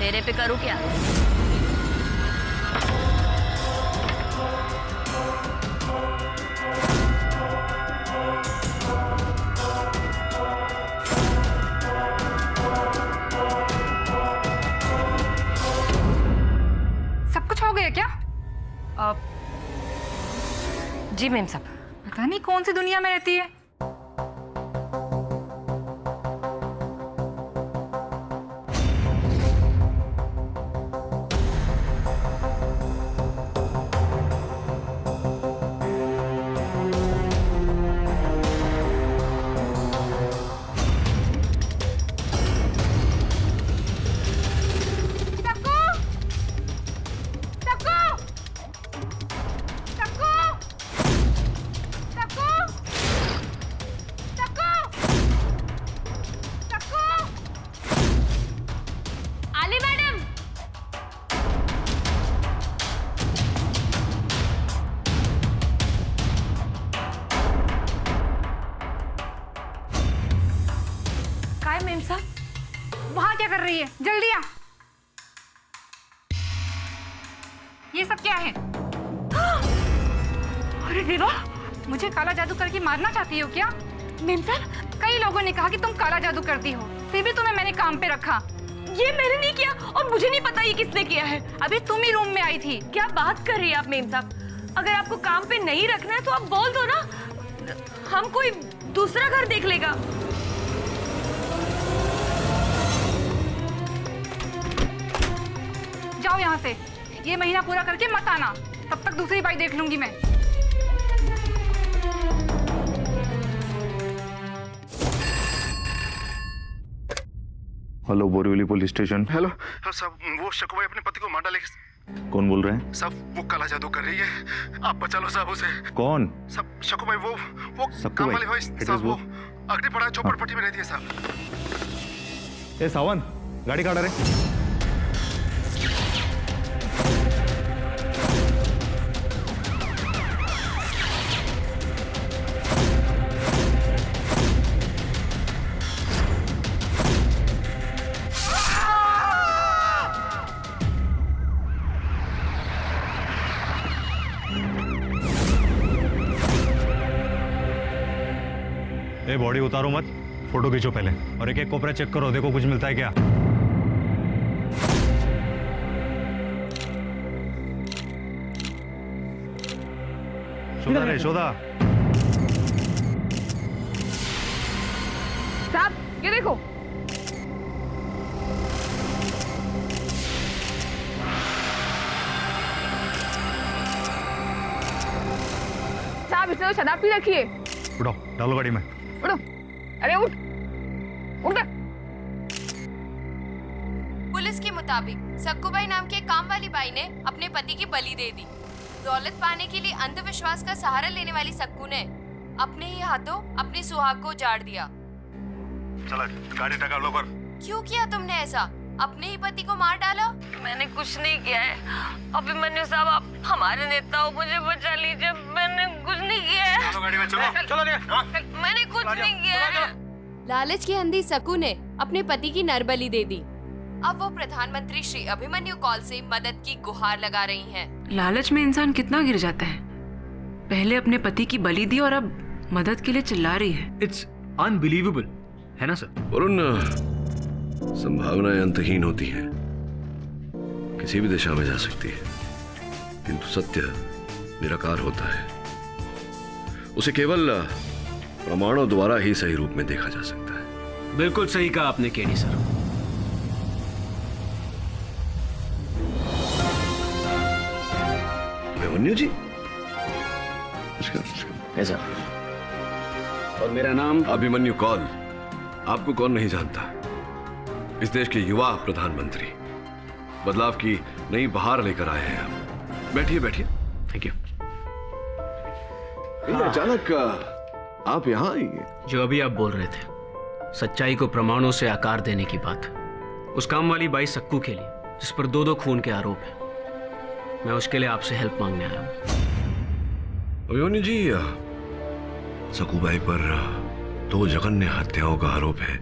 तेरे पे करूं क्या? सब कुछ हो गया क्या? जी मेम साहब। पता नहीं कौन सी दुनिया में रहती है। मेम साहब वहां क्या कर रही है? जल्दी आ। ये सब क्या है? अरे देवा, मुझे काला जादू करके मारना चाहती हो क्या? मेम साहब, कई लोगों ने कहा कि तुम काला जादू करती हो, फिर भी तुम्हें मैंने काम पे रखा। ये मैंने नहीं किया और मुझे नहीं पता ये किसने किया है। अभी तुम ही रूम में आई थी। क्या बात कर रही है आप मेम साहब? अगर आपको काम पे नहीं रखना है तो आप बोल दो ना, हम कोई दूसरा घर देख लेगा। जाओ यहाँ से, ये महीना पूरा करके मत आना, तब तक दूसरी बाई देख लूंगी मैं। Hello, Borivali police station. Hello साहब, वो शकुबाई अपने पति को मार डालेगी। कौन बोल रहे हैं? साहब वो काला जादू कर रही है, आप बचा लो साहब उसे। कौन? साहब शकुबाई, वो शकुबाई? काम वाली भाई साहब, वो वो? अगड़ी पड़ा चौपड़पट्टी में रहती है साहब। ए सावन, गाड़ी काटा रहे। ए बॉडी उतारो मत, फोटो खींचो पहले और एक एक कोपरा चेक करो, देखो कुछ मिलता है क्या। शोधा रे शोधा। साहब ये देखो, साहब इसने तो शराब पी रखी है। उठो, डालो गाड़ी में। उठो, अरे उठ उठ। पुलिस के मुताबिक सक्कूबाई नाम के काम वाली बाई ने अपने पति की बलि दे दी। दौलत पाने के लिए अंधविश्वास का सहारा लेने वाली सक्कू ने अपने ही हाथों अपने सुहाग को उजाड़ दिया। चला गाड़ी टका लो कर। क्यों किया तुमने ऐसा? अपने ही पति को मार डाला? मैंने कुछ नहीं किया है। अभिमन्यु साहब, आप हमारे नेता हो, मुझे बचा लीजिए। मैंने कुछ नहीं किया है। चलो गाड़ी में, चलो मैंने कुछ नहीं किया है। लालच की अंधी सक्कू ने अपने पति की नरबली दे दी। अब वो प्रधानमंत्री श्री अभिमन्यु कॉल से मदद की गुहार लगा रही हैं। लालच में इंसान कितना गिर जाता है। पहले अपने पति की बलि दी और अब मदद के लिए चिल्ला रही है। इट्स अनबिलीवेबल, है ना सर? वरुण, संभावनाएं अंतहीन होती हैं, किसी भी दिशा में जा सकती है, किंतु सत्य निराकार होता है। उसे केवल प्रमाणों द्वारा ही सही रूप में देखा जा सकता है। बिल्कुल सही कहा आपने केडी सर। अभिमन्यु जी, ऐसा। और मेरा नाम अभिमन्यु कौल। आपको कौन नहीं जानता? इस देश के युवा प्रधानमंत्री, बदलाव की नई बहार लेकर आए हैं आप। बैठिए बैठिए। Thank you. अचानक आप यहाँ आइए। जो अभी आप बोल रहे थे, सच्चाई को प्रमाणों से आकार देने की बात, उस काम वाली बाई सक्कू के लिए जिस पर दो खून के आरोप हैं, मैं उसके लिए आपसे हेल्प मांगने आया हूँ। अभिमन्यु जी, सक्कूबाई पर 2 जघन्य हत्याओं का आरोप है।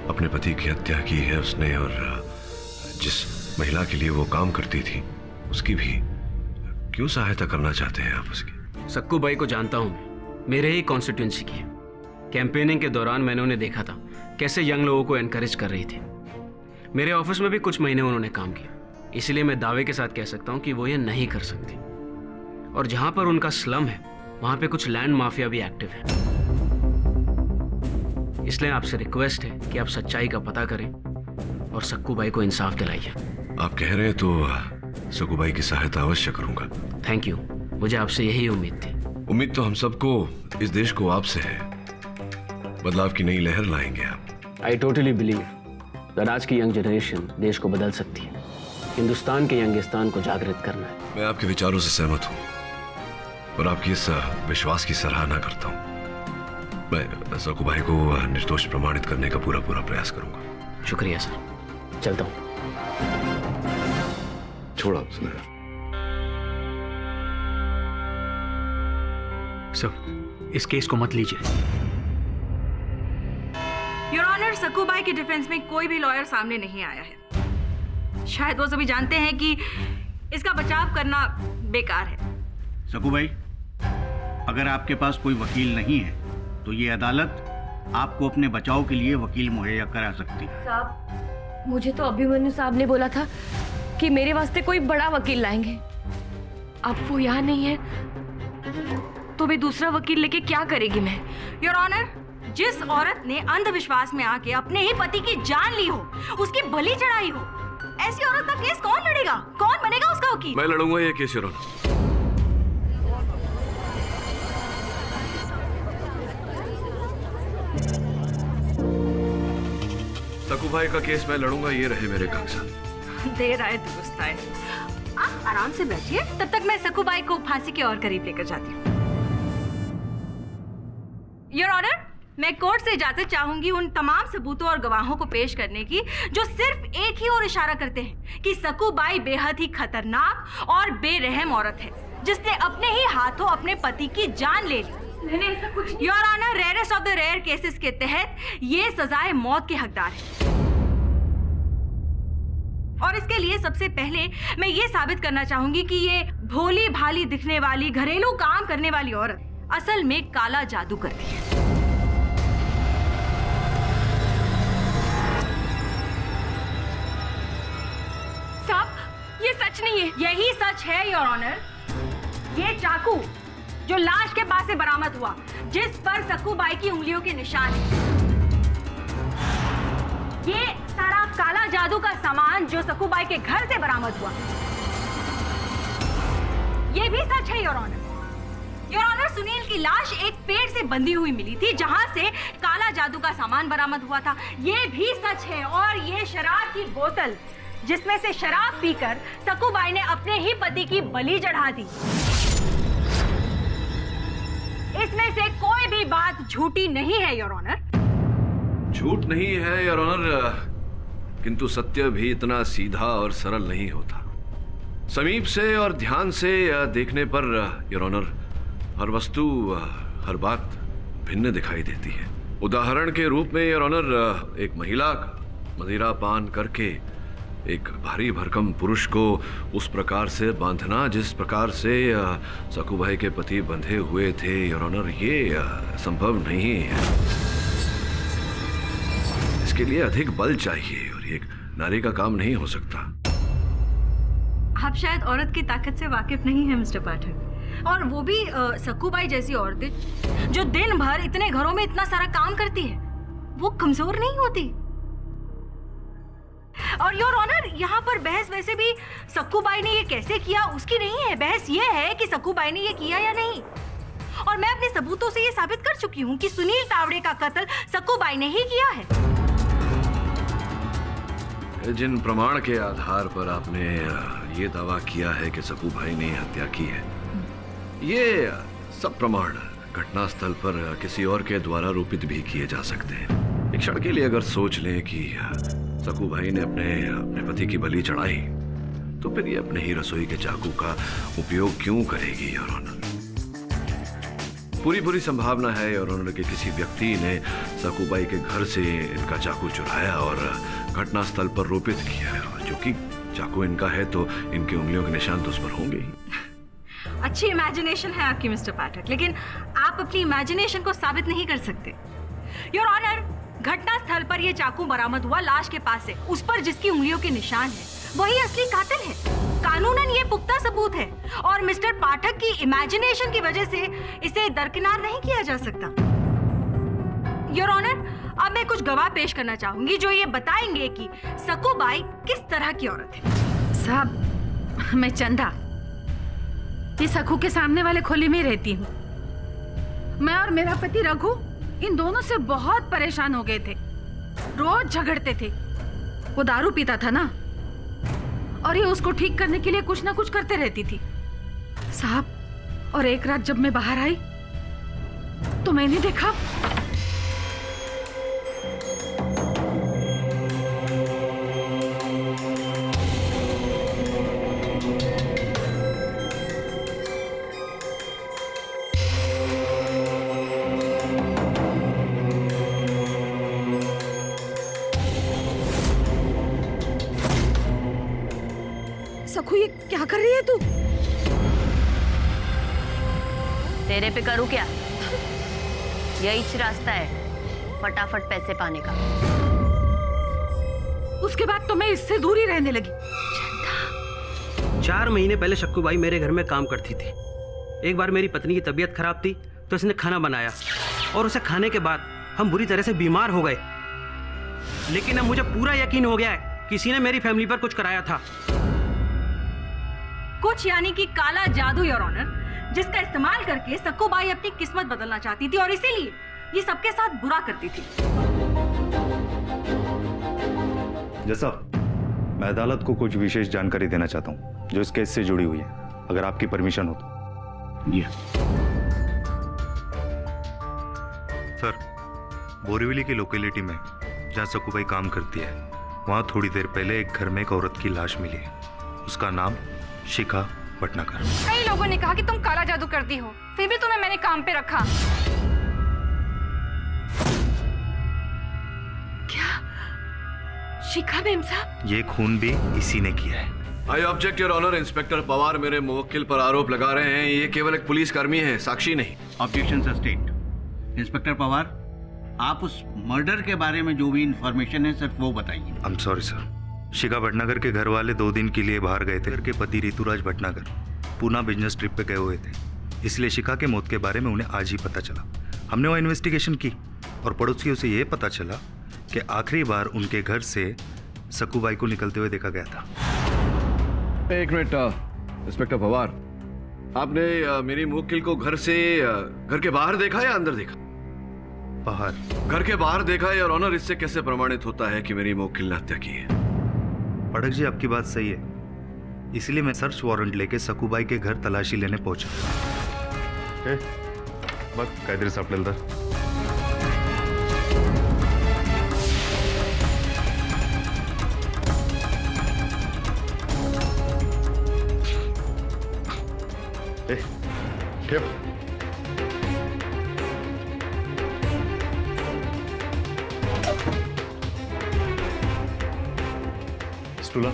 अपने पति की हत्या की है उसने और जिस महिला के लिए वो काम करती थी उसकी भी क्यों सहायता करना चाहते हैं आप उसकी? सक्कू बाई को जानता हूं मैं, मेरे ही कॉन्स्टिट्यूंसी की है। कैंपेनिंग के दौरान मैंने उन्हें देखा था कैसे यंग लोगों को एनकरेज कर रही थी। मेरे ऑफिस में भी कुछ महीने उन्होंने काम किया, इसलिए मैं दावे के साथ कह सकता हूं कि वो ये नहीं कर सकती। और जहां पर उनका स्लम है वहां पे कुछ लैंड माफिया भी एक्टिव है। इसलिए आपसे रिक्वेस्ट है कि आप सच्चाई का पता करें और सक्कू बाई को इंसाफ दिलाइए। आप कह रहे हैं तो सक्कू बाई की सहायता अवश्य करूंगा। थैंक यू, मुझे आपसे यही उम्मीद थी। उम्मीद तो हम सबको, इस देश को आपसे है। बदलाव की नई लहर लाएंगे आप। आई टोटली बिलीव दैट आज की यंग जनरेशन देश को बदल सकती है। हिंदुस्तान के यंगिस्तान को जागृत करना है। मैं आपके विचारों से सहमत हूं और आपकी इस विश्वास की सराहना करता हूं। मैं सक्कू भाई को निर्दोष प्रमाणित करने का पूरा प्रयास करूंगा। शुक्रिया सर, चलता हूं। छोड़ा उसने। सर, इस केस को मत लीजिए। योर ऑनर, सक्कू बाई के डिफेंस में कोई भी लॉयर सामने नहीं आया है। शायद वो सभी जानते हैं कि इसका बचाव करना बेकार है। सक्कू भाई, अगर आपके पास कोई वकील नहीं है तो ये अदालत आपको अपने बचाव के लिए वकील मुहैया करा सकती है। साहब, मुझे तो अभिमन्यु साहब ने बोला था कि मेरे वास्ते कोई बड़ा वकील लाएंगे। अब वो यहाँ नहीं है तो मैं दूसरा वकील लेके क्या करेगी मैं? योर ऑनर, जिस औरत ने अंधविश्वास में आके अपने ही पति की जान ली हो, उसकी बलि चढ़ाई हो, ऐसी औरत का केस कौन लड़ेगा? कौन बनेगा उसका वकील? मैं लड़ूंगा ये केस, योर ऑनर। सक्कू भाई का केस मैं लड़ूंगा, ये रहे मेरे कागजात। देर आए दुरुस्त आए। आप आराम से बैठिए, तब तक मैं सक्कू बाई को फांसी के और करीब लेकर जाती हूँ। योर ऑनर, मैं कोर्ट से इजाजत चाहूंगी उन तमाम सबूतों और गवाहों को पेश करने की जो सिर्फ एक ही ओर इशारा करते हैं कि सक्कू बाई बेहद ही खतरनाक और बेरहम औरत है जिसने अपने ही हाथों अपने पति की जान ले ली। मैंने ऐसा कुछ नहीं। Your honour, rarest of the rare cases के तहत ये सजाए मौत के हकदार है। और इसके लिए सबसे पहले मैं ये साबित करना चाहूंगी कि ये भोली भाली दिखने वाली घरेलू काम करने वाली औरत असल में काला जादू करती है। साहब, ये सच नहीं है। यही सच है योर ऑनर। ये चाकू जो लाश के पास से बरामद हुआ, जिस पर सक्कू बाई की उंगलियों के निशान हैं, ये सारा काला जादू का सामान जो सक्कू बाई के घर से बरामद हुआ, ये भी सच है your honour. Your honour, Sunil की लाश एक पेड़ से बंधी हुई मिली थी जहां से काला जादू का सामान बरामद हुआ था, ये भी सच है। और ये शराब की बोतल जिसमें से शराब पीकर सक्कू बाई ने अपने ही पति की बलि चढ़ा दी, इसमें से कोई भी बात झूठी नहीं है योर ऑनर। झूठ नहीं है योर ऑनर, किंतु सत्य भी इतना सीधा और सरल नहीं होता। समीप से और ध्यान से देखने पर योर ऑनर हर वस्तु, हर बात भिन्न दिखाई देती है। उदाहरण के रूप में योर ऑनर, एक महिला मदिरा पान करके एक भारी भरकम पुरुष को उस प्रकार से बांधना जिस प्रकार से सक्कू भाई के पति बंधे हुए थे योर ऑनर, ये संभव नहीं है। इसके लिए अधिक बल चाहिए और ये एक नारी का काम नहीं हो सकता। आप शायद औरत की ताकत से वाकिफ नहीं है मिस्टर पाठक, और वो भी सक्कू बाई जैसी औरतें जो दिन भर इतने घरों में इतना सारा काम करती है, वो कमजोर नहीं होती। और योर ऑनर, यहाँ पर बहस वैसे भी सक्कू बाई ने ये कैसे किया उसकी नहीं है, बहस ये है कि सक्कू बाई ने ये किया या नहीं। और मैं अपने सबूतों से ये साबित कर चुकी हूँ कि सुनील तावड़े का कत्ल सक्कू बाई ने ही किया है। जिन प्रमाण के आधार पर आपने ये दावा किया है कि सक्कू भाई ने हत्या की है, ये सब प्रमाण घटनास्थल पर किसी और के द्वारा रूपित भी किए जा सकते हैं। एक क्षण के लिए अगर सोच लें कि सक्कू भाई ने अपने पति की बलि चढ़ाई, तो फिर ये अपने ही रसोई के चाकू का उपयोग क्यों करेगी योर ऑनर? पूरी संभावना है योर ऑनर कि किसी व्यक्ति ने सक्कू बाई के घर से इनका चाकू चुराया और घटनास्थल पर रोपित किया है, और जो कि चाकू इनका है तो इनकी उंगलियों के निशान तो उस पर होंगे ही। अच्छी इमेजिनेशन है आपकी मिस्टर पाठक, लेकिन आप अपनी इमेजिनेशन को साबित नहीं कर सकते। योर ऑनर, घटनास्थल पर यह चाकू बरामद हुआ लाश के पास से, उस पर जिसकी उंगलियों के निशान है वही असली कातिल है। कानूनन ये पुख्ता सबूत है और मिस्टर पाठक की इमेजिनेशन की वजह से इसे दरकिनार नहीं किया जा सकता। योर ऑनर, अब मैं कुछ गवाह पेश करना चाहूंगी जो ये बताएंगे कि सकूबाई किस तरह की औरत है। साहब, मैं चंदा ये सखू के सामने वाले खोली में रहती हूँ। मैं और मेरा पति रघु इन दोनों से बहुत परेशान हो गए थे, रोज झगड़ते थे। वो दारू पीता था ना, और ये उसको ठीक करने के लिए कुछ ना कुछ करते रहती थी साहब। और एक रात जब मैं बाहर आई तो मैंने देखा सखू, ये क्या कर रही है तू? तेरे पे करूँ क्या? यही रास्ता है फटाफट पैसे पाने का। उसके बाद तो मैं इससे दूर ही रहने लगी। 4 महीने पहले शक्कूबाई मेरे घर में काम करती थी। एक बार मेरी पत्नी की तबीयत खराब थी तो इसने खाना बनाया, और उसे खाने के बाद हम बुरी तरह से बीमार हो गए। लेकिन अब मुझे पूरा यकीन हो गया है किसी ने मेरी फैमिली पर कुछ कराया था। कुछ यानी कि काला जादू, योर ऑनर, जिसका इस्तेमाल करके सक्कूबाई अपनी किस्मत बदलना चाहती थी और इसीलिए ये सबके साथ बुरा करती थी। जैसा मैं अदालत को कुछ विशेष जानकारी देना चाहता हूँ जो इस केस से जुड़ी हुई है, अगर आपकी परमिशन हो तो। सर, बोरीवली की लोकेलिटी में जहाँ सकूबाई काम करती है, वहाँ थोड़ी देर पहले एक घर में एक औरत की लाश मिली है। उसका नाम शिखा भटनागर। कई लोगों ने कहा कि तुम काला जादू करती हो, फिर भी तुम्हें मैंने काम पे रखा। क्या शिखा मैम साहब? ये खून भी इसी ने किया है। I object your honour. Inspector Pawar मेरे मुवक्किल पर आरोप लगा रहे हैं, ये केवल एक पुलिसकर्मी है, साक्षी नहीं। Objection sustained. इंस्पेक्टर पवार, आप उस मर्डर के बारे में जो भी इंफॉर्मेशन है सिर्फ वो बताइए। I am sorry sir. Shikha Bhatnagar के घर वाले 2 दिन के लिए बाहर गए थे। उनके पति ऋतुराज भटनागर पूना बिजनेस ट्रिप पे गए हुए थे, इसलिए शिखा के मौत के बारे में उन्हें आज ही पता चला। हमने वहाँ इन्वेस्टिगेशन की और पड़ोसियों से ये पता चला कि आखिरी बार उनके घर से सकूबाई को निकलते हुए देखा गया था। एक मिनट इंस्पेक्टर पवार, आपने मेरी मुवक्किल को घर के बाहर देखा या अंदर देखा? बाहर। घर के बाहर देखा है और ऑनर, इससे कैसे प्रमाणित होता है कि मेरी मुवक्किल ने हत्या की है? पड़क जी, आपकी बात सही है, इसलिए मैं सर्च वारंट लेके सकूबाई के घर तलाशी लेने पहुंचा। बस कायदे सापडेल ठेव। स्टूला।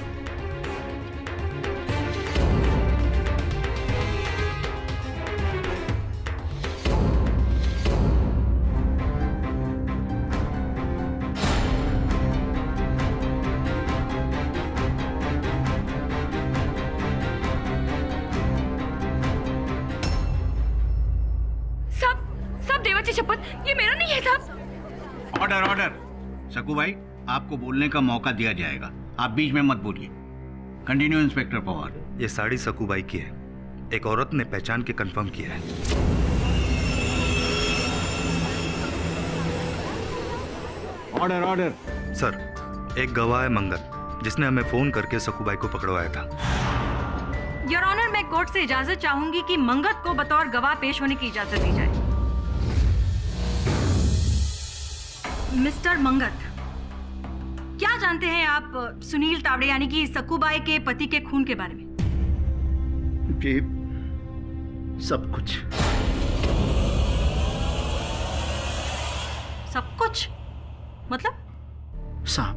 साहब, देवाची शपथ, ये मेरा नहीं है साहब। Order order. सकूबाई, आपको बोलने का मौका दिया जाएगा, आप बीच में मत बोलिए। Continue inspector Pawar. ये साड़ी सकूबाई की है, एक औरत ने पहचान के कंफर्म किया है। Order order. सर, एक गवाह है मंगत, जिसने हमें फोन करके सकूबाई को पकड़वाया था। योर ऑनर, मैं कोर्ट से इजाजत चाहूंगी कि मंगत को बतौर गवाह पेश होने की इजाजत दी जाए। मिस्टर मंगत, क्या जानते हैं आप सुनील तावड़े यानी कि सकूबाई के पति के खून के बारे में? जी, सब कुछ। सब कुछ मतलब? साहब,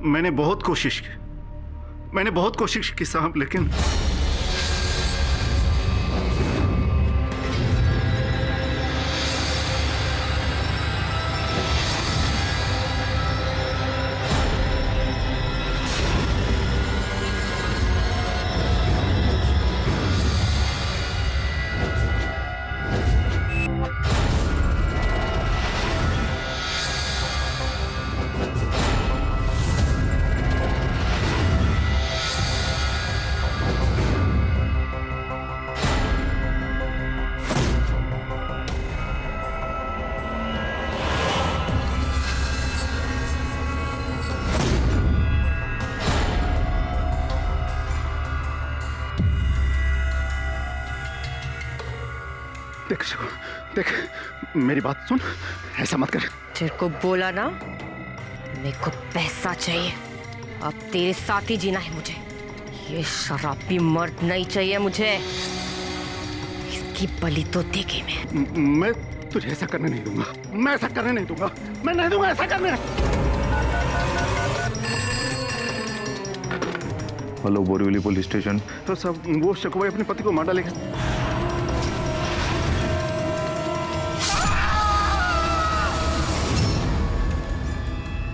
मैंने बहुत कोशिश की साहब, लेकिन देख, मेरी बात सुन, ऐसा मत कर। तेरे को बोला ना, मेरे को पैसा चाहिए। अब तेरे साथ ही जीना है मुझे। ये शराबी मर्द नहीं चाहिए मुझे। इसकी बलि तो देगी मैं तुझे ऐसा करने नहीं दूंगा। मैं ऐसा करने नहीं दूंगा। मैं नहीं दूंगा ऐसा करने। Hello, Borivali police station. तो सब वो शकु भाई अपने पति को मार डालेगा।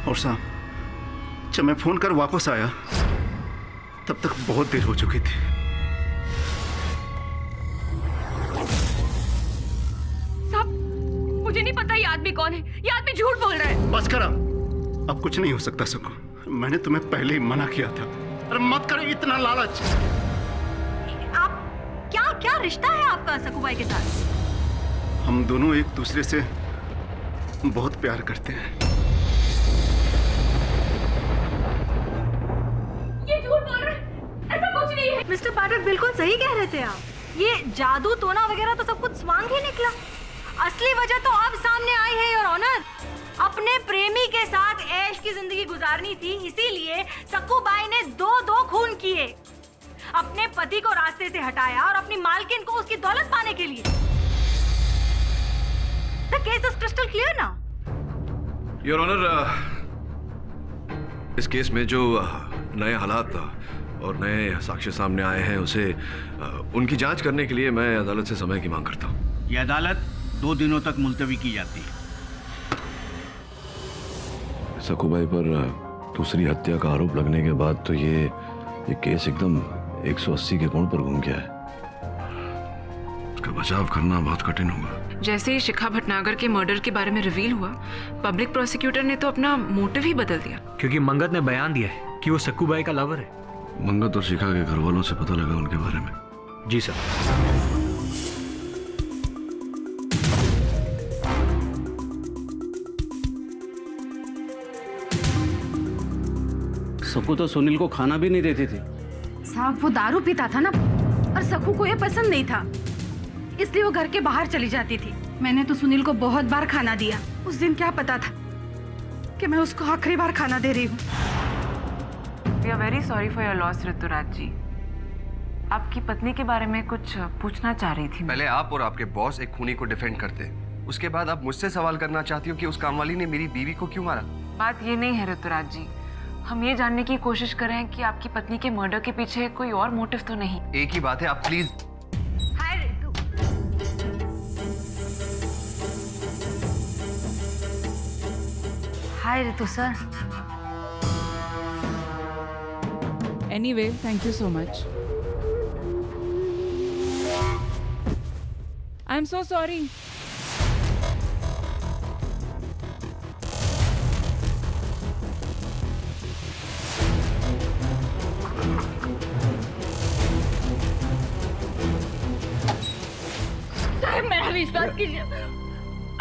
और साहब, जब मैं फोन कर वापस आया तब तक बहुत देर हो चुकी थी। साहब, मुझे नहीं पता ये आदमी कौन है। ये आदमी झूठ बोल रहा है। बस करा, अब कुछ नहीं हो सकता सकु। मैंने तुम्हें पहले ही मना किया था। अरे मत करो इतना लालच। आप क्या रिश्ता है आपका सकु भाई के साथ? हम दोनों एक दूसरे से बहुत प्यार करते हैं। मिस्टर पाठक बिल्कुल सही कह रहे थे आप। ये जादू टोना वगैरह तो सब कुछ स्वांग ही निकला। असली वजह तो अब सामने आई है योर ऑनर। अपने प्रेमी के साथ ऐश की जिंदगी गुजारनी थी, इसीलिए सक्कू बाई ने दो खून किए। अपने पति को रास्ते से हटाया और अपनी मालकिन को उसकी दौलत पाने के लिए। The case is crystal clear now. Your honour, इस केस में जो नए हालात और नए साक्ष्य सामने आए हैं, उसे उनकी जांच करने के लिए मैं अदालत से समय की मांग करता हूं। यह अदालत 2 दिनों तक मुलतवी की जाती है। सकूबाई पर दूसरी हत्या का आरोप लगने के बाद तो ये केस एकदम 180 के कोण पर घूम गया है। उसका बचाव करना बहुत कठिन होगा। जैसे ही शिखा भटनागर के मर्डर के बारे में रिवील हुआ, पब्लिक प्रोसिक्यूटर ने तो अपना मोटिव ही बदल दिया। क्योंकि मंगत ने बयान दिया है कि वो सक्कूबाई का लवर है। मंगत और शिखा के घर वालों से पता लगा उनके बारे में? जी सर। सकू तो सुनील को खाना भी नहीं देते थे। साहब, वो दारू पीता था ना, और सकू को ये पसंद नहीं था, इसलिए वो घर के बाहर चली जाती थी। मैंने तो सुनील को बहुत बार खाना दिया। उस दिन क्या पता था कि मैं उसको आखिरी बार खाना दे रही हूँ। We are very sorry for your loss, Rituraj जी। आपकी पत्नी के बारे में कुछ पूछना चाह रही थी। पहले आप और आपके बॉस एक खूनी को डिफेंड करते, उसके बाद आप मुझसे सवाल करना चाहती हो कि उस कामवाली ने मेरी बीवी को क्यों मारा। बात ये नहीं है ऋतुराज जी, हम ये जानने की कोशिश कर रहे हैं कि आपकी पत्नी के मर्डर के पीछे कोई और मोटिव तो नहीं। एक ही बात है, आप please. Hi Ritu. Hi Ritu sir. Anyway, thank you so much. I'm so sorry. साहब, मेरा विश्वास कीजिए।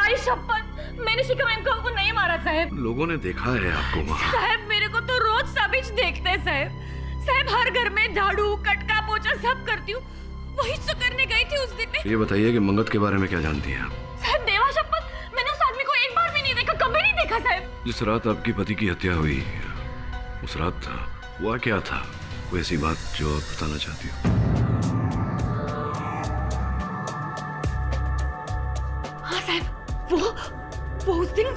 आई शपथ, मैंने शिखा मैम को नहीं मारा साहब। लोगों ने देखा है आपको वहाँ। साहब, मेरे को तो रोज साबिज देखते हैं साहब। साहब, हर घर में झाड़ू कटका पोछा सब करती हूँ। वही तो करने गई थी उस दिन में। ये बताइए कि मंगत के बारे में क्या जानती हैं आप? साहब, देवा शपथ, मैंने उस आदमी को एक बार भी नहीं देखा, कभी नहीं देखा साहब। जिस रात आपकी पति की हत्या हुई, उस रात हुआ क्या था? कोई ऐसी बात जो आप बताना चाहती हो? हाँ साहब, वो उस दिन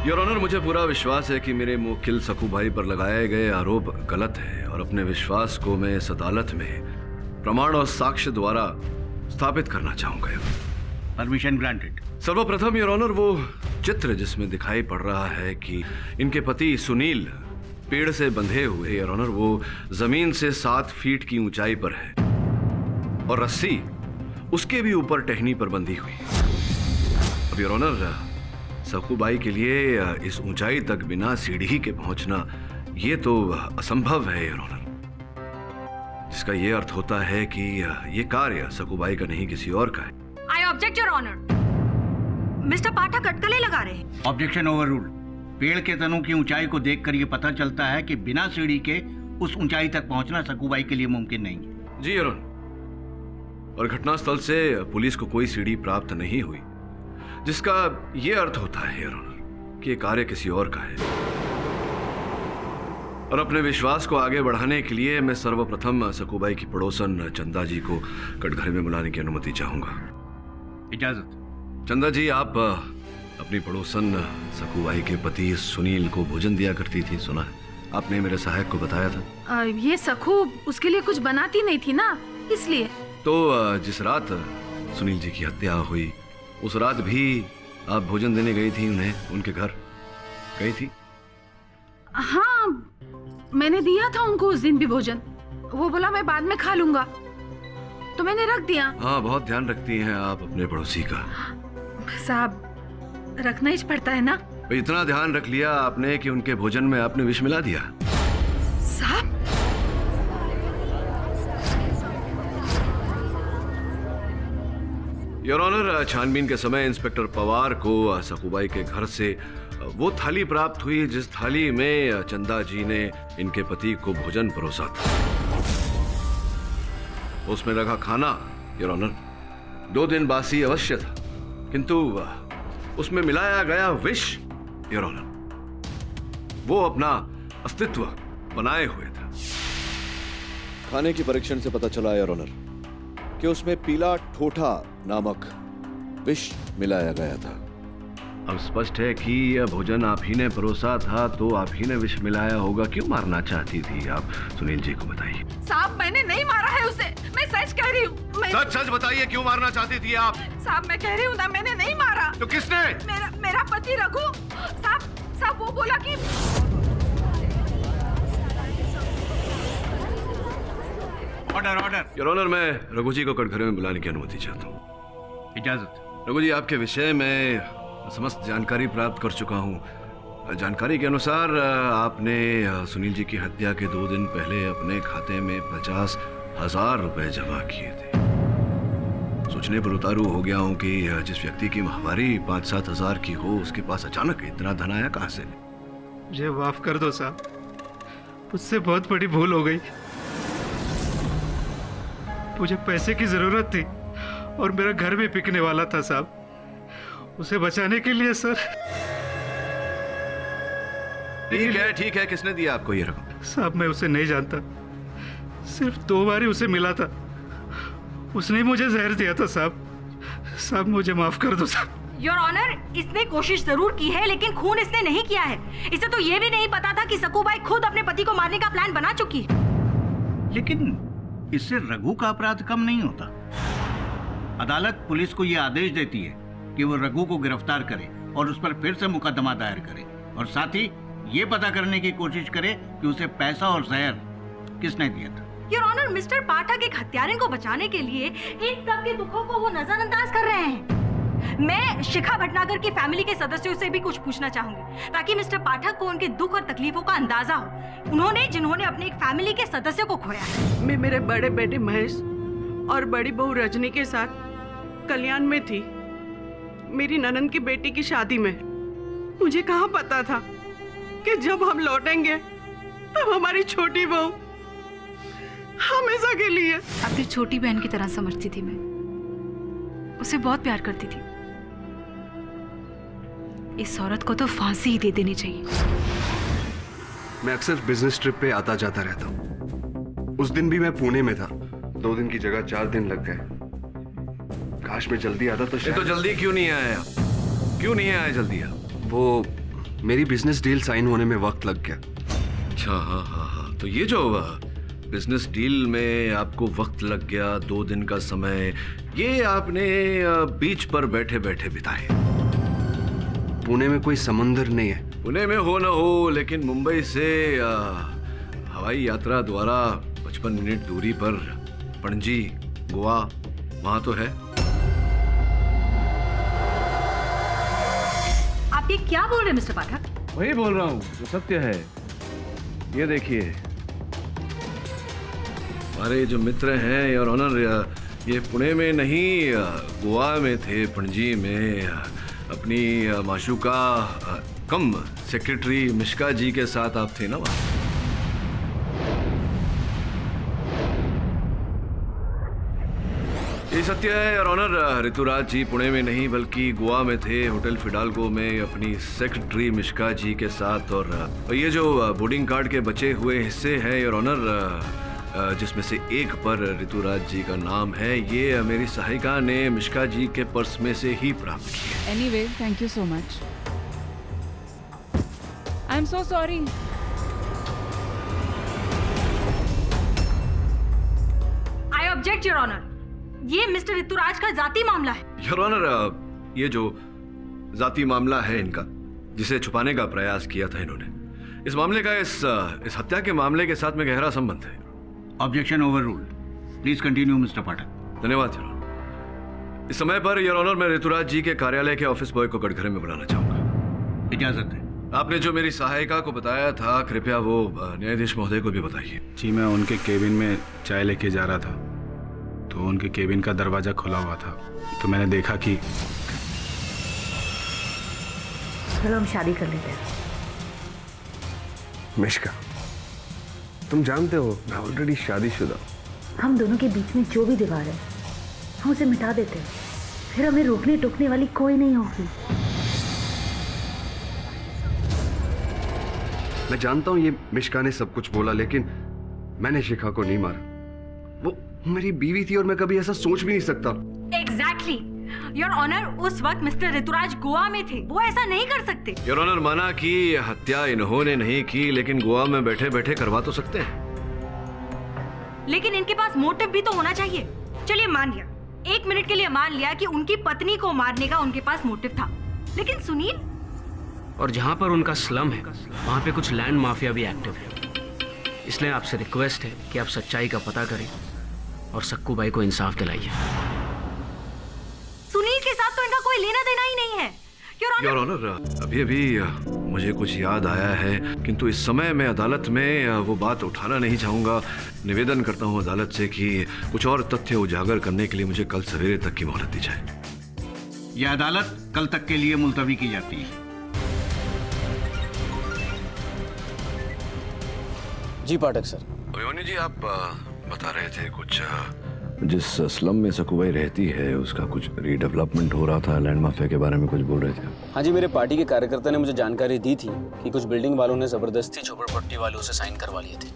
योर ऑनर, मुझे पूरा विश्वास है कि मेरे मुवक्किल सकू भाई पर लगाए गए आरोप गलत है और अपने विश्वास को मैं इस अदालत में प्रमाण और साक्ष्य द्वारा स्थापित करना चाहूंगा। Permission granted. सर्वप्रथम योर ऑनर, वो चित्र जिसमें दिखाई पड़ रहा है कि इनके पति सुनील पेड़ से बंधे हुए, योर ऑनर, वो जमीन से 7 फीट की ऊंचाई पर है और रस्सी उसके भी ऊपर टहनी पर बंधी हुई। अब योर ऑनर, सकूबाई के लिए इस ऊंचाई तक बिना सीढ़ी के पहुंचना ये तो असंभव है योर ऑनर, जिसका ये अर्थ होता है कि ये कार्य सकूबाई का नहीं किसी और का है। I object your honour. Mister Pathak अटकलें लगा रहे हैं। Objection overruled. पेड़ के तनों की ऊंचाई को देखकर ये पता चलता है कि बिना सीढ़ी के उस ऊंचाई तक पहुंचना सकूबाई के लिए मुमकिन नहीं है। जी योर ऑनर, और घटनास्थल से पुलिस को कोई सीढ़ी प्राप्त नहीं हुई, जिसका यह अर्थ होता है योर ऑनर कि यह कार्य किसी और का है। और अपने विश्वास को आगे बढ़ाने के लिए मैं सर्वप्रथम सकूबाई की पड़ोसन चंदा जी को कटघरे में बुलाने की अनुमति चाहूंगा। इजाजत। चंदा जी, आप अपनी पड़ोसन सकूबाई के पति सुनील को भोजन दिया करती थी, सुना है? आपने मेरे सहायक को बताया था। ये सखू उसके लिए कुछ बनाती नहीं थी ना, इसलिए। तो जिस रात सुनील जी की हत्या हुई उस रात भी आप भोजन देने गई थी उन्हें, उनके घर गई थी? हाँ, मैंने दिया था उनको उस दिन भी भोजन। वो बोला मैं बाद में खा लूंगा, तो मैंने रख दिया। हाँ, बहुत ध्यान रखती हैं आप अपने पड़ोसी का। साहब, रखना ही पड़ता है ना। इतना ध्यान रख लिया आपने कि उनके भोजन में आपने विष मिला दिया। साहब, योर ऑनर, छानबीन के समय इंस्पेक्टर पवार को सकूबाई के घर से वो थाली प्राप्त हुई जिस थाली में चंदा जी ने इनके पति को भोजन परोसा था। उसमें रखा खाना योर ऑनर 2 दिन बासी अवश्य था, किंतु उसमें मिलाया गया विष योर ऑनर वो अपना अस्तित्व बनाए हुए था। खाने की परीक्षण से पता चला योर ऑनर कि उसमें पीला ठोठा नामक विष मिलाया गया था। अब स्पष्ट है कि यह भोजन आप ही ने परोसा था, तो आप ही ने विष मिलाया होगा। क्यों मारना चाहती थी आप? सुनील जी को बताइए। साहब, मैंने नहीं मारा है उसे, मैं सच कह रही हूँ। सच सच बताइए, क्यों मारना चाहती थी आप? साहब, मैं कह रही हूँ ना, मैंने नहीं मारा। तो किसने? मेरा पति रघु। साहब वो बोला कि ऑर्डर। योर ऑनर, मैं रघु जी को कटघरे में बुलाने की अनुमति चाहता हूँ। इजाजत। रघु जी, आपके विषय में समस्त जानकारी प्राप्त कर चुका हूँ। जानकारी के अनुसार आपने सुनील जी की हत्या के 2 दिन पहले अपने खाते में 50,000 रुपए जमा किए थे। सोचने पर उतारू हो गया हूँ कि जिस व्यक्ति की माहवारी 5-7 हजार की हो, उसके पास अचानक इतना धन आया कहाँ से? मुझे माफ कर दो साहब, मुझसे बहुत बड़ी भूल हो गई। मुझे पैसे की जरूरत थी और मेरा घर भी बिकने वाला था साहब। उसे बचाने के लिए सर। ठीक है, किसने दिया आपको ये रकम? साहब, मैं उसे नहीं जानता, सिर्फ 2 बार ही उसे मिला था। उसने मुझे जहर दिया था साहब, मुझे माफ कर दो साहब। योर ऑनर, इसने कोशिश जरूर की है, लेकिन खून इसने नहीं किया है। इसे तो ये भी नहीं पता था कि सकूबाई खुद अपने पति को मारने का प्लान बना चुकी है। लेकिन इससे रघु का अपराध कम नहीं होता। अदालत पुलिस को यह आदेश देती है कि वो रघु को गिरफ्तार करे और उस पर फिर से मुकदमा दायर करे, और साथ ही ये पता करने की कोशिश करे कि उसे पैसा और जहर किसने दिया था। योर ऑनर, मिस्टर पाठक एक हत्यारे को बचाने के लिए इन सब के दुखों को वो नजरअंदाज कर रहे हैं। मैं शिखा भटनागर की फैमिली के सदस्यों से भी कुछ पूछना चाहूंगी, ताकि मिस्टर पाठक को उनके दुख और तकलीफों का अंदाजा हो। जिन्होंने अपने एक फैमिली के सदस्य को खोया है। मैं मेरे बड़े बेटे महेश और बड़ी बहू रजनी के साथ कल्याण में थी, मेरी ननंद की बेटी की शादी में। मुझे कहाँ पता था कि जब हम लौटेंगे तब हमारी छोटी बहू हमेशा के लिए। अपनी छोटी बहन की तरह समझती थी मैं, उसे बहुत प्यार करती थी। इस औरत को तो फांसी ही दे देनी चाहिए। मैं अक्सर बिजनेस ट्रिप पे आता जाता रहता हूँ। उस दिन भी मैं पुणे में था। 2 दिन की जगह 4 दिन लग गए। काश मैं जल्दी आता तो ये तो जल्दी क्यों नहीं आया? क्यों नहीं आया जल्दी? आप वो मेरी बिजनेस डील साइन होने में वक्त लग गया। अच्छा, हाँ हाँ हाँ, तो ये जो बिजनेस डील में आपको वक्त लग गया, 2 दिन का समय, ये आपने बीच पर बैठे बैठे बिताए। पुणे में कोई समंदर नहीं है। पुणे में हो ना हो, लेकिन मुंबई से हवाई यात्रा द्वारा 55 मिनट दूरी पर पणजी, गोवा, वहां तो है। आप ये क्या बोल रहे हैं मिस्टर पाठक? वही बोल रहा हूँ जो सत्य है। ये देखिए, हमारे जो मित्र हैं योर ऑनर, ये पुणे में नहीं गोवा में थे, पणजी में अपनी माशूका कम सेक्रेटरी मिश्का जी के साथ आप थे ना वहाँ। ये सत्य है योर ऑनर, ऋतुराज जी पुणे में नहीं बल्कि गोवा में थे, होटल फिडाल्गो में अपनी सेक्रेटरी मिश्का जी के साथ। और ये जो बोर्डिंग कार्ड के बचे हुए हिस्से हैं योर ऑनर, जिसमें से एक पर ऋतुराज जी का नाम है, ये मेरी सहायिका ने मिश्का जी के पर्स में से ही प्राप्त किया। Anyway, thank you so much. I'm so sorry. I object, Your Honor. ये मिस्टर ऋतुराज का जाति मामला है। योर ऑनर, ये जो जाति मामला है इनका, जिसे छुपाने का प्रयास किया था इन्होंने, इस मामले का इस हत्या के मामले के साथ में गहरा संबंध है। Objection overruled. Please continue mister Pathak. धन्यवाद योर ऑनर। इस समय पर योर ऑनर मैं ऋतुराज जी के कार्यालय के ऑफिस बॉय को कटघरे में बुलाना चाहूंगा। इजाजत है। आपने जो मेरी सहायिका को बताया था, कृपया वो न्यायाधीश महोदय को भी बताइए। जी, मैं उनके केबिन में चाय लेके जा रहा था, तो उनके केबिन का दरवाजा खुला हुआ था, तो मैंने देखा कि चलो हम शादी कर लेते हैं। मिश्का, तुम जानते हो मैं ऑलरेडी शादीशुदा। हम दोनों के बीच में जो भी दीवार है हम उसे मिटा देते हैं, फिर हमें रोकने टोकने वाली कोई नहीं होगी। मैं जानता हूँ ये मिश्का ने सब कुछ बोला, लेकिन मैंने शिखा को नहीं मारा। वो मेरी बीवी थी और मैं कभी ऐसा सोच भी नहीं सकता। Exactly. योर ऑनर, उस वक्त मिस्टर ऋतुराज गोवा में थे, वो ऐसा नहीं कर सकते। योर ऑनर, माना कि हत्या इन्होंने नहीं की, लेकिन गोवा में बैठे बैठे करवा तो सकते हैं। लेकिन इनके पास मोटिव भी तो होना चाहिए। चलिए मान लिया, 1 मिनट के लिए मान लिया कि उनकी पत्नी को मारने का उनके पास मोटिव था, लेकिन सुनील, और जहां पर उनका स्लम है वहां पे कुछ लैंड माफिया भी एक्टिव है। इसलिए आपसे रिक्वेस्ट है कि आप सच्चाई का पता करें और सक्कू भाई को इंसाफ दिलाइए। सुनील के साथ तो इनका कोई लेना देना ही नहीं है। योर ऑनर, अभी अभी मुझे कुछ याद आया है, किंतु इस समय मैं अदालत में वो बात उठाना नहीं चाहूंगा। निवेदन करता हूं अदालत से कि कुछ और तथ्य उजागर करने के लिए मुझे कल सवेरे तक की मोहलत दी जाए। यह अदालत कल तक के लिए मुलतवी की जाती है। जी पाठक सर। अभिमन्यु जी, आप बता रहे थे कुछ, जिस स्लम में सकूबाई रहती है उसका कुछ रीडेवलपमेंट हो रहा था, लैंड माफिया के बारे में कुछ बोल रहे थे। हाँ जी, मेरे पार्टी के कार्यकर्ता ने मुझे जानकारी दी थी कि कुछ बिल्डिंग वालों ने जबरदस्ती झोपड़पट्टी वालों से साइन करवा लिए थे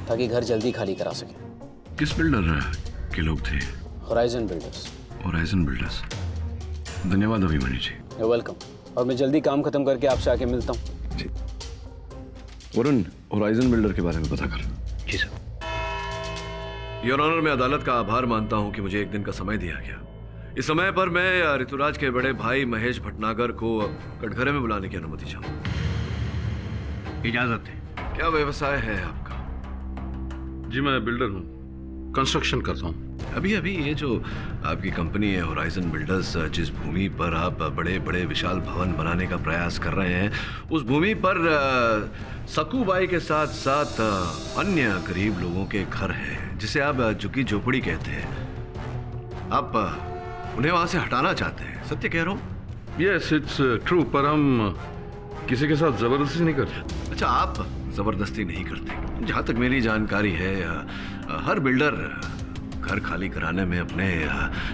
ताकि घर जल्दी खाली करा सके। किस बिल्डर के लोग थे? Horizon builders. Horizon builders. धन्यवाद अभिमन्यु जी। You welcome. और मैं जल्दी काम खत्म करके आपसे आके मिलता हूँ। जी। वरुण, होराइजन बिल्डर के बारे में पता कर। जी सर। योर ऑनर, मैं अदालत का आभार मानता हूं कि मुझे 1 दिन का समय दिया गया। इस समय पर मैं ऋतुराज के बड़े भाई महेश भटनागर को कटघरे में बुलाने की अनुमति चाहूंगा। इजाजत है। क्या व्यवसाय है आपका? जी, मैं बिल्डर हूँ, कंस्ट्रक्शन करता हूँ। अभी अभी ये जो आपकी कंपनी है होराइजन बिल्डर्स, जिस भूमि पर आप बड़े बड़े विशाल भवन बनाने का प्रयास कर रहे हैं, उस भूमि पर सकूबाई के साथ साथ अन्य गरीब लोगों के घर हैं, जिसे आप झुग्गी झोपड़ी कहते हैं। आप उन्हें वहां से हटाना चाहते हैं, सत्य कह रहा हूँ? यस, इट्स ट्रू, पर हम किसी के साथ जबरदस्ती नहीं करते। अच्छा, आप जबरदस्ती नहीं करते। जहां तक मेरी जानकारी है, हर बिल्डर घर खाली कराने में अपने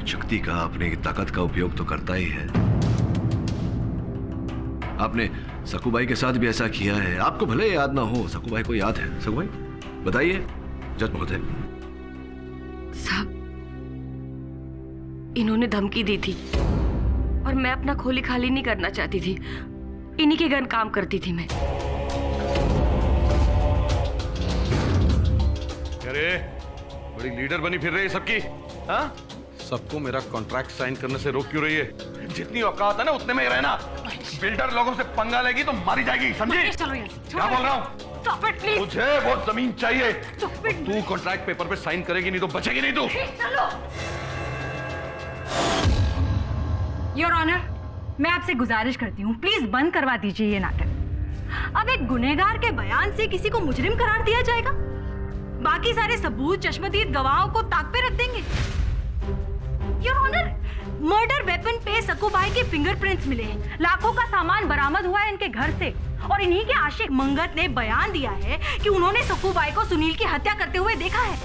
शक्ति का, अपनी ताकत का उपयोग तो करता ही है। आपने सकूबाई के साथ भी ऐसा किया है। आपको भले याद ना हो, सकूबाई को याद है? सकूबाई, बताइए जज महोदय। साहब, इन्होंने धमकी दी थी और मैं अपना खोली खाली नहीं करना चाहती थी। इन्हीं के घर काम करती थी मैं। अरे बड़ी लीडर बनी फिर रही है सबकी, हाँ? सबको मेरा कॉन्ट्रैक्ट साइन करने से रोक क्यों रही है? जितनी औकात है ना उतने में ही रहना। बिल्डर लोगों से पंगा लेगी तो मारी जाएगी, समझी? क्या बोल रहा हूँ? मुझे वो जमीन चाहिए। तू कॉन्ट्रैक्ट पेपर पे साइन करेगी नहीं तो बचेगी नहीं तू। योर ऑनर, मैं आपसे गुजारिश करती हूँ, प्लीज बंद करवा दीजिए ये नाटक। अब एक गुनहगार के बयान से किसी को मुजरिम करार दिया जाएगा? बाकी सारे सबूत चश्मदीद गवाहों को ताक पे रख देंगे। योर ऑनर, मर्डर वेपन पे सक्कू भाई के फिंगरप्रिंट्स मिले हैं, लाखों का सामान बरामद हुआ है इनके घर से, और इन्हीं के आशिक मंगत ने बयान दिया है कि उन्होंने सक्कू भाई को सुनील की हत्या करते हुए देखा है।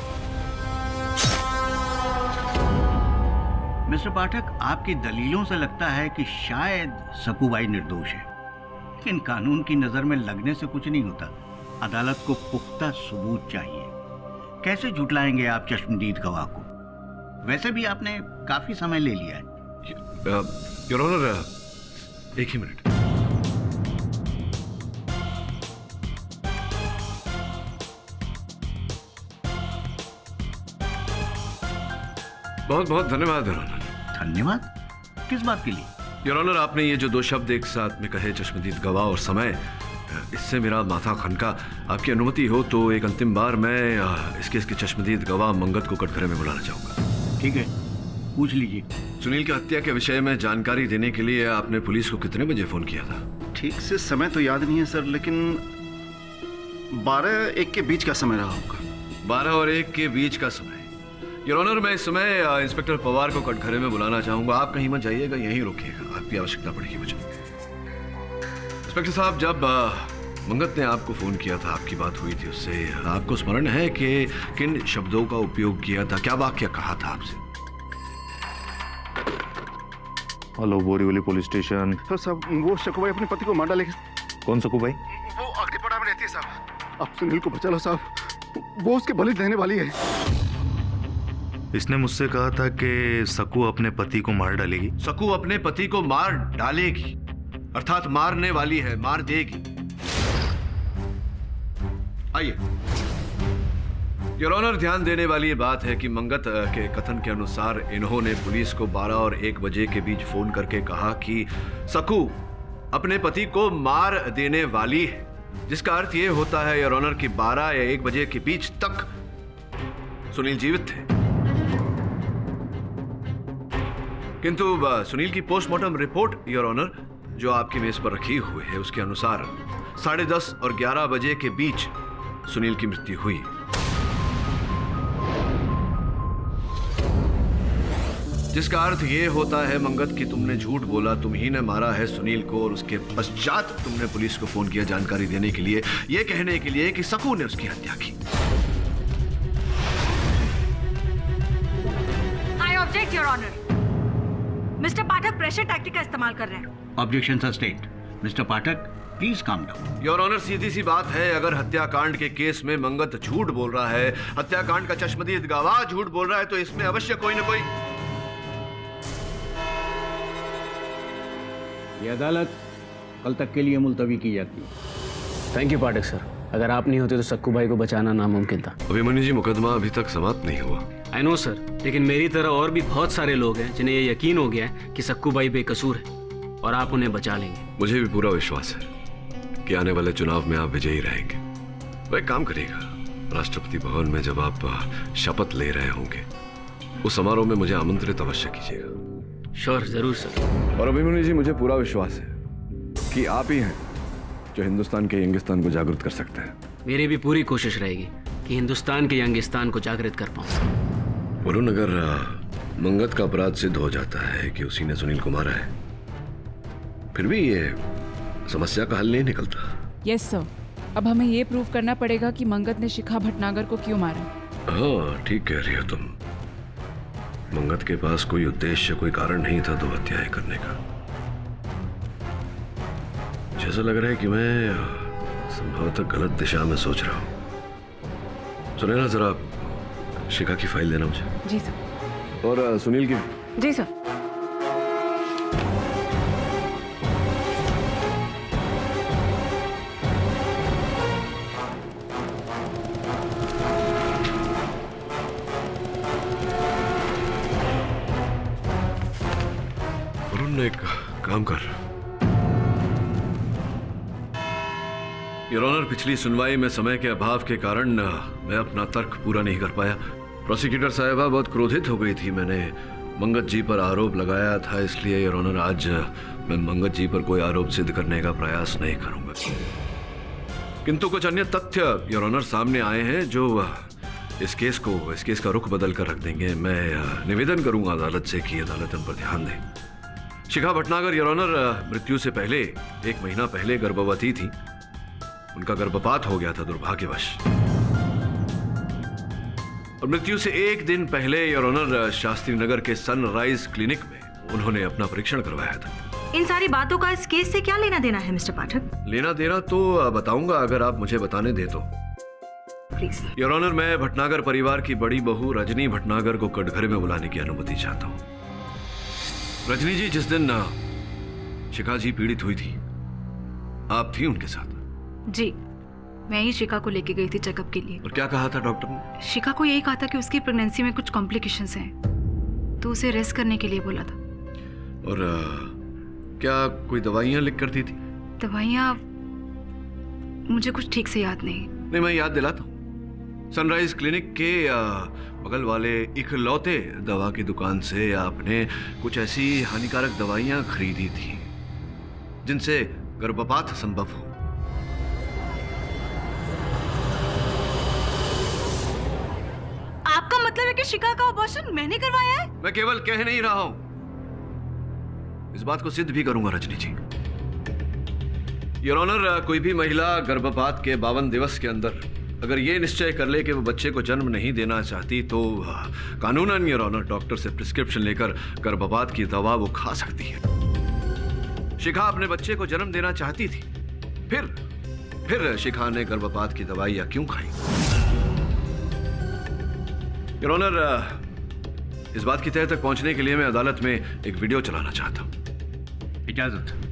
मिस्टर पाठक, आपकी दलीलों से लगता है कि शायद सक्कू भाई निर्दोष है, लेकिन कानून की नजर में लगने से कुछ नहीं होता। अदालत को पुख्ता सबूत चाहिए। कैसे झुटलाएंगे आप चश्मदीद गवाह को? वैसे भी आपने काफी समय ले लिया है। योर ऑनर, एक ही मिनट। बहुत बहुत धन्यवाद योर ऑनर। धन्यवाद? किस बात के लिए? योर ऑनर, आपने ये जो दो शब्द एक साथ में कहे, चश्मदीद गवाह और समय, इससे मेरा माथा खनका। आपकी अनुमति हो तो एक अंतिम बार मैं इस केस के चश्मदीद गवाह मंगत को कटघरे में बुलाना चाहूंगा। ठीक है, पूछ लीजिए। सुनील की हत्या के विषय में जानकारी देने के लिए आपने पुलिस को कितने बजे फोन किया था? ठीक से समय तो याद नहीं है सर, लेकिन 12-1 के बीच का समय रहा होगा। 12 और 1 के बीच का समय। योर ऑनर, मैं इस समय इंस्पेक्टर पवार को कटघरे में बुलाना चाहूंगा। आप कहीं मत जाइएगा, यहीं रुकिएगा, आपकी आवश्यकता पड़ेगी मुझे। इंस्पेक्टर साहब, जब मंगत ने आपको फोन किया था, आपकी बात हुई थी उससे, आपको स्मरण है कि किन शब्दों का उपयोग किया था? क्या वाक्य कहा था आपसे? Hello, Borivali police station. Sir साहब, वो सक्कू भाई अपने पति को मार डालेगी। कौन सक्कू भाई? वो अग्निपड़ा में रहती है साहब। आप सुनील को बचा लो साहब, वो उसके बलि देने वाली है। इसने मुझसे कहा था कि सक्कू अपने पति को मार डालेगी। सक्कू अपने पति को मार डालेगी, अर्थात मारने वाली है, मार देगी। आइए। योर ऑनर, ध्यान देने वाली बात है कि मंगत के कथन के अनुसार इन्होंने पुलिस को 12 और 1 बजे के बीच फोन करके कहा कि सक्कू अपने पति को मार देने वाली है, जिसका अर्थ यह होता है योर ऑनर कि 12 या 1 बजे के बीच तक सुनील जीवित थे। किंतु सुनील की पोस्टमार्टम रिपोर्ट योर ऑनर, जो आपकी मेज पर रखी हुई है, उसके अनुसार 10:30 और 11 बजे के बीच सुनील की मृत्यु हुई। जिसका अर्थ यह होता है मंगत कि तुमने झूठ बोला, तुम ही ने मारा है सुनील को, और उसके पश्चात तुमने पुलिस को फोन किया जानकारी देने के लिए, यह कहने के लिए कि सक्कू ने उसकी हत्या की। I object your honour. Mister Pathak pressure tactic का इस्तेमाल कर रहे हैं। Objection sustained. Mister Pathak, please calm down. Your honour, सीधी सी बात है, अगर हत्याकांड के केस में मंगत झूठ बोल रहा है, हत्याकांड का चश्मदीद गवाह झूठ बोल रहा है, तो इसमें अवश्य कोई ना कोई। ये अदालत कल तक के लिए मुलतवी की जाती है। थैंक यू पाठक सर, अगर आप नहीं होते तो सक्कू भाई को बचाना नामुमकिन था। अभिमन्यु जी, मुकदमा अभी तक समाप्त नहीं हुआ। आई नो सर, लेकिन मेरी तरह और भी बहुत सारे लोग हैं जिन्हें ये यकीन हो गया है कि सक्कू भाई बेकसूर है और आप उन्हें बचा लेंगे। मुझे भी पूरा विश्वास है कि आने वाले चुनाव में आप विजयी रहेंगे। वह एक काम करिएगा, राष्ट्रपति भवन में जब आप शपथ ले रहे होंगे, उस समारोह में मुझे आमंत्रित अवश्य कीजिएगा। श्योर, जरूर सर। और अभिमन्यु जी, मुझे पूरा विश्वास है कि आप ही हैं जो हिंदुस्तान के यंगिस्तान को जागृत कर सकते हैं। मेरी भी पूरी कोशिश रहेगी कि हिंदुस्तान के यंगिस्तान को जागृत कर पाऊं। वरुण, अगर मंगत का अपराध सिद्ध हो जाता है कि उसी ने सुनील को मारा है, फिर भी ये समस्या का हल नहीं निकलता। यस सर, अब हमें ये प्रूव करना पड़ेगा कि मंगत ने शिखा भटनागर को क्यों मारा। हाँ, ठीक कह रही हो तुम। मंगत के पास कोई उद्देश्य, कोई कारण नहीं था 2 हत्याएं करने का। जैसा लग रहा है कि मैं संभवतः गलत दिशा में सोच रहा हूं। सुने ना, जरा शिखा की फाइल देना मुझे। जी सर। और सुनील की। जी सर। काम कर। योर ऑनर, पिछली सुनवाई में समय के अभाव के कारण मैं अपना तर्क पूरा नहीं कर पाया। प्रोसिक्यूटर साहिबा बहुत क्रोधित हो गई थी। मैंने मंगत जी पर आरोप लगाया था, इसलिए योर ऑनर आज मैं मंगत जी पर कोई आरोप सिद्ध करने का प्रयास नहीं करूंगा। किंतु कुछ अन्य तथ्य योर ऑनर सामने आए हैं जो इस केस का रुख बदल कर रख देंगे। मैं निवेदन करूंगा अदालत से कि अदालत इन पर ध्यान दे। शिखा भटनागर योर ऑनर मृत्यु से पहले 1 महीना पहले गर्भवती थी। उनका गर्भपात हो गया था दुर्भाग्यवश, और मृत्यु से 1 दिन पहले योर ऑनर शास्त्री नगर के सनराइज क्लिनिक में उन्होंने अपना परीक्षण करवाया था। इन सारी बातों का इस केस से क्या लेना देना है मिस्टर पाठक? लेना देना तो बताऊंगा अगर आप मुझे बताने दे तो। प्लीज। योर ऑनर, मैं भटनागर परिवार की बड़ी बहू रजनी भटनागर को कटघरे में बुलाने की अनुमति चाहता हूँ। रजनी जी, जिस दिन शिखा जी पीड़ित हुई थी, आप थी उनके साथ? जी, मैं ही शिखा को लेके गई थी चेकअप के लिए। और क्या कहा था डॉक्टर ने? शिखा को यही कहा था कि उसकी प्रेगनेंसी में कुछ कॉम्प्लिकेशंस हैं, तो उसे रेस्ट करने के लिए बोला था। और क्या कोई दवाइयां लिख कर दी थी? दवाइयाँ मुझे कुछ ठीक से याद नहीं। नहीं, मैं याद दिलाता हूँ। सनराइज क्लिनिक के बगल वाले इकलौते दवा की दुकान से आपने कुछ ऐसी हानिकारक दवाइयां खरीदी थी जिनसे गर्भपात संभव हो। आपका मतलब है कि शिखा का अबॉर्शन मैंने करवाया है? मैं केवल कह नहीं रहा हूं, इस बात को सिद्ध भी करूंगा रजनी जी। योर ऑनर, कोई भी महिला गर्भपात के 52 दिवस के अंदर अगर ये निश्चय कर ले कि वो बच्चे को जन्म नहीं देना चाहती तो कानूनन योर ऑनर डॉक्टर से प्रिस्क्रिप्शन लेकर गर्भपात की दवा वो खा सकती है। शिखा अपने बच्चे को जन्म देना चाहती थी, फिर शिखा ने गर्भपात की दवाइयां क्यों खाई? योर ऑनर, इस बात की तह तक पहुंचने के लिए मैं अदालत में एक वीडियो चलाना चाहता हूं। इजाजत।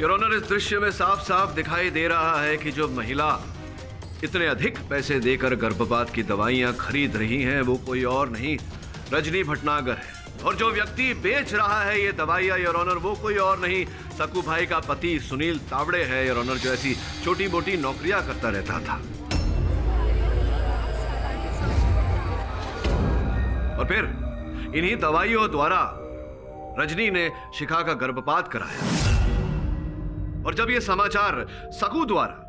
योर ऑनर, इस दृश्य में साफ साफ दिखाई दे रहा है कि जो महिला इतने अधिक पैसे देकर गर्भपात की दवाइयां खरीद रही हैं वो कोई और नहीं, रजनी भटनागर है। और जो व्यक्ति बेच रहा है ये दवाइयां योर ऑनर वो कोई और नहीं, सकू भाई का पति सुनील तावड़े है योर ऑनर, जो ऐसी छोटी मोटी नौकरियां करता रहता था। और फिर इन्हीं दवाइयों द्वारा रजनी ने शिखा का गर्भपात कराया। और जब यह समाचार सकू द्वारा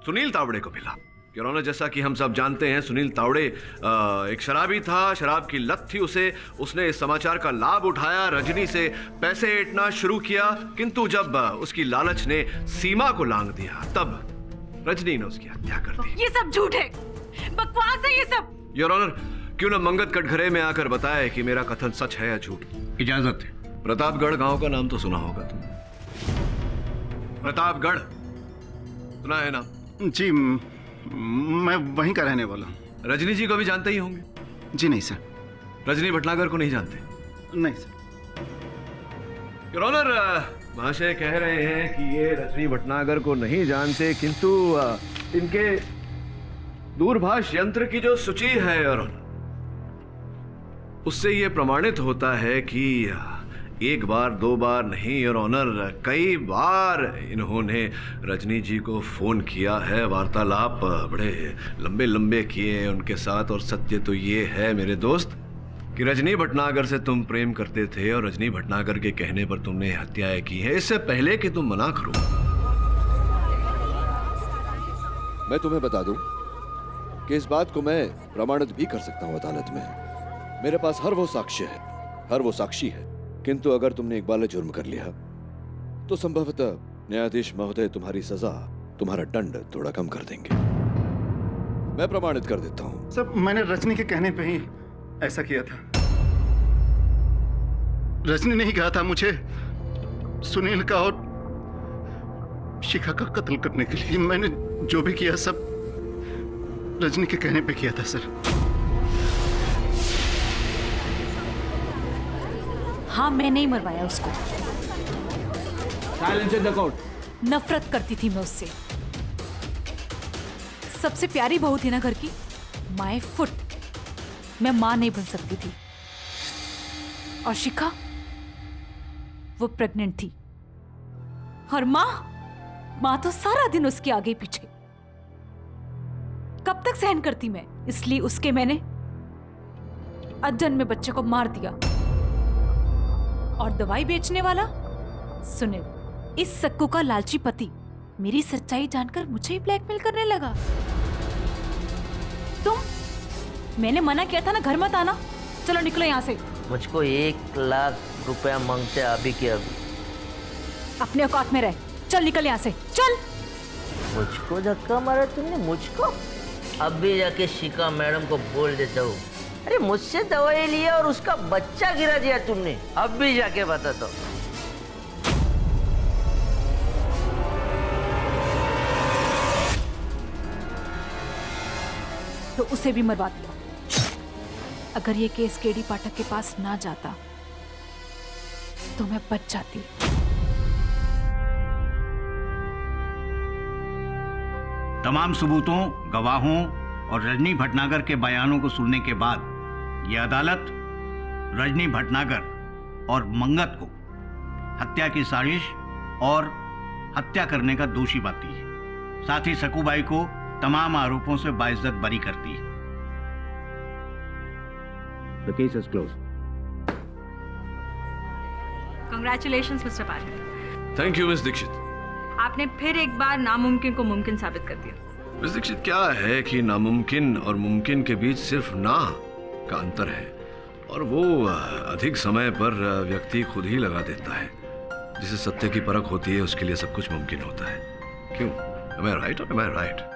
सुनील तावड़े को मिला, योर ऑनर, जैसा कि हम सब जानते हैं सुनील तावड़े एक शराबी था, शराब की लत थी उसे। उसने इस समाचार का लाभ उठाया, रजनी से पैसे ऐंठना शुरू किया, किंतु जब उसकी लालच ने सीमा को लांघ दिया तब रजनी ने उसकी हत्या कर दी। ये सब झूठ है, बकवास है ये सब। योर ऑनर, क्यों न मंगत कटघरे में आकर बताए कि मेरा कथन सच है या झूठ? इजाजत है। प्रतापगढ़ गांव का नाम तो सुना होगा तुम? प्रतापगढ़ सुना है ना? जी, मैं वहीं का रहने वाला हूँ। रजनी जी को भी जानते ही होंगे? जी नहीं सर। रजनी भटनागर को नहीं जानते? नहीं सर। योर ऑनर, महाशय कह रहे हैं कि ये रजनी भटनागर को नहीं जानते, किंतु इनके दूरभाष यंत्र की जो सूची है योर ऑनर, उससे ये प्रमाणित होता है कि 1 बार 2 बार नहीं योर ऑनर, कई बार इन्होंने रजनी जी को फोन किया है, वार्तालाप बड़े लंबे लंबे किए उनके साथ। और सत्य तो ये है मेरे दोस्त कि रजनी भटनागर से तुम प्रेम करते थे और रजनी भटनागर के कहने पर तुमने हत्याएं की है, इससे पहले कि तुम मना करो। मैं तुम्हें बता दूं कि इस बात को मैं प्रमाणित भी कर सकता हूं अदालत में। मेरे पास हर वो साक्ष्य है, हर वो साक्षी है। किंतु अगर तुमने इकबाल जुर्म कर लिया तो संभवतः न्यायाधीश महोदय तुम्हारी सजा, तुम्हारा दंड थोड़ा कम कर देंगे। मैं प्रमाणित कर देता हूं। सब मैंने रजनी के कहने पे ही ऐसा किया था। रजनी ने ही कहा था मुझे सुनील का और शिखा का कत्ल करने के लिए। मैंने जो भी किया सब रजनी के कहने पे किया था सर। हाँ, मैं नहीं मरवाया उसको। Silence in the court. नफरत करती थी मैं उससे। सबसे प्यारी बहू थी ना घर की, माय फुट। मैं मां नहीं बन सकती थी। और शिखा, वो प्रेग्नेंट थी और मां तो सारा दिन उसके आगे पीछे। कब तक सहन करती मैं? इसलिए उसके मैंने अजन में बच्चे को मार दिया। और दवाई बेचने वाला सुनील, इस सक्कू का लालची पति, मेरी सच्चाई जानकर मुझे ही ब्लैकमेल करने लगा। मैंने मना किया था ना, घर मत आना। चलो निकलो यहाँ से। मुझको 1 लाख रुपया मांगते अभी के अभी। अपने औकात में रह, चल निकल यहाँ से, चल। मुझको धक्का मारा तुमने? मुझको? अभी जाके शिखा मैडम को बोल देता हूँ। अरे मुझसे दवाई लिया और उसका बच्चा गिरा दिया तुमने। अभी जाके बताता हूँ। तो उसे भी मरवा दिया। अगर ये केस केडी पाठक के पास ना जाता तो मैं बच जाती। तमाम सबूतों, गवाहों और रजनी भटनागर के बयानों को सुनने के बाद यह अदालत रजनी भटनागर और मंगत को हत्या की साजिश और हत्या करने का दोषी पाती है। साथ ही सकूबाई को तमाम आरोपों से बाइज्जत बरी करती है। The case is closed. Congratulations, Mr. Pathak. Thank you miss Dikshit. आपने फिर एक बार नामुमकिन को मुमकिन साबित कर दिया। मिस दीक्षित, क्या है कि नामुमकिन और मुमकिन के बीच सिर्फ ना का अंतर है, और वो अधिक समय पर व्यक्ति खुद ही लगा देता है। जिसे सत्य की परख होती है उसके लिए सब कुछ मुमकिन होता है। क्यों? Am I right or am I right?